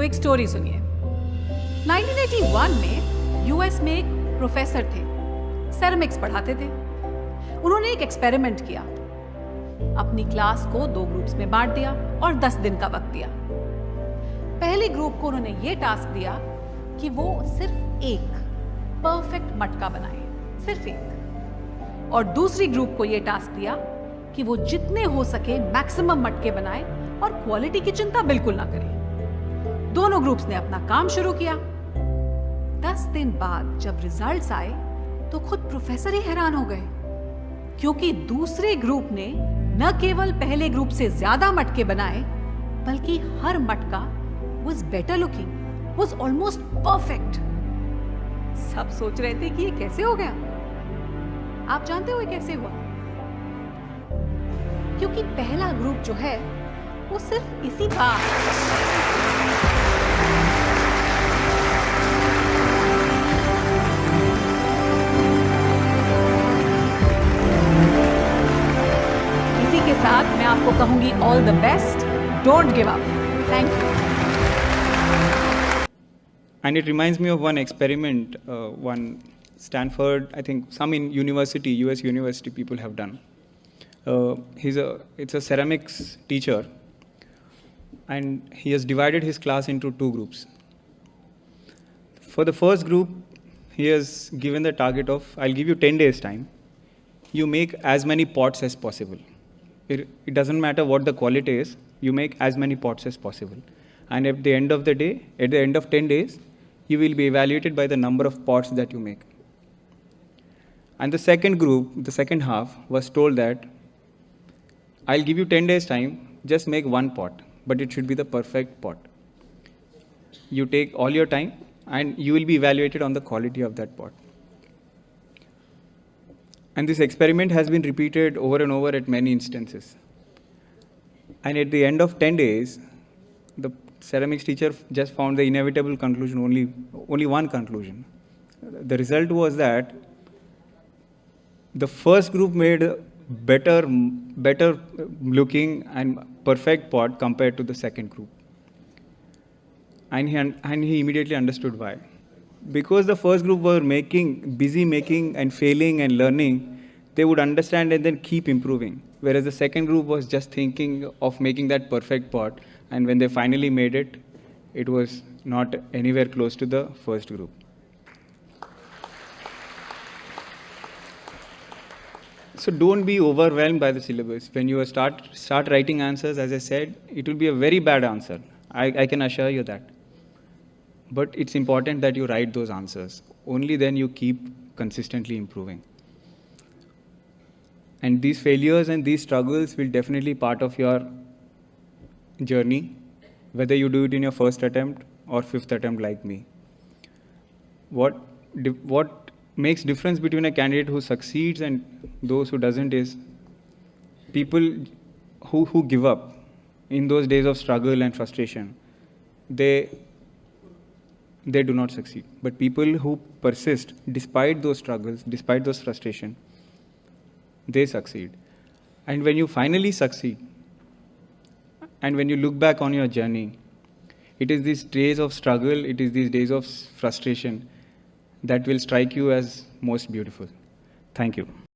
तो एक स्टोरी सुनिए। 1981 में यूएस में एक प्रोफेसर थे, सेरेमिक्स पढ़ाते थे। उन्होंने एक एक्सपेरिमेंट किया, अपनी क्लास को 2 ग्रुप्स में बांट दिया और 10 दिन का वक्त दिया। पहले ग्रुप को उन्होंने ये टास्क दिया कि वो सिर्फ एक परफेक्ट मटका बनाए, सिर्फ एक। और दूसरी ग्रुप को ये टास्क दिया कि वो जितने हो सके मैक्सिमम मटके बनाए और क्वालिटी की चिंता बिल्कुल ना करें। दोनों ग्रुप्स ने अपना काम शुरू किया। 10 दिन बाद जब रिजल्ट्स आए तो खुद प्रोफेसर ही हैरान हो गए, क्योंकि दूसरे ग्रुप ने न केवल पहले ग्रुप से ज्यादा मटके बनाए, बल्कि हर मटका was better looking, was almost perfect। सब सोच रहे थे कि ये कैसे हो गया। आप जानते हो ये कैसे हुआ? क्योंकि पहला ग्रुप जो है वो सिर्फ इसी के साथ मैं आपको कहूंगी all the best, don't give up. Thank you. And it reminds me of one experiment, one Stanford, I think some in university, US university people have done. It's a ceramics teacher, and he has divided his class into 2 groups. For the first group, he has given the target of, I'll give you 10 days time. You make as many pots as possible. It doesn't matter what the quality is, you make as many pots as possible. And at the end of the day, at the end of 10 days, you will be evaluated by the number of pots that you make. And the second group, the second half, was told that I'll give you 10 days time, just make 1 pot, but it should be the perfect pot. You take all your time and you will be evaluated on the quality of that pot. And this experiment has been repeated over and over at many instances. And at the end of 10 days, the ceramics teacher just found the inevitable conclusion, only one conclusion. The result was that the first group made a better looking and perfect pot compared to the second group. And he immediately understood why. Because the first group were busy making and failing and learning, they would understand and then keep improving. Whereas the second group was just thinking of making that perfect pot, and when they finally made it, it was not anywhere close to the first group. So don't be overwhelmed by the syllabus. When you start writing answers, as I said, it will be a very bad answer. I can assure you that. But it's important that you write those answers. Only then you keep consistently improving. And these failures and these struggles will definitely be part of your journey, whether you do it in your first attempt or 5th attempt like me. What makes difference between a candidate who succeeds and those who doesn't is people who give up in those days of struggle and frustration, they do not succeed. But people who persist despite those struggles, despite those frustration, they succeed. And when you finally succeed, and when you look back on your journey, it is these days of struggle, it is these days of frustration that will strike you as most beautiful. Thank you.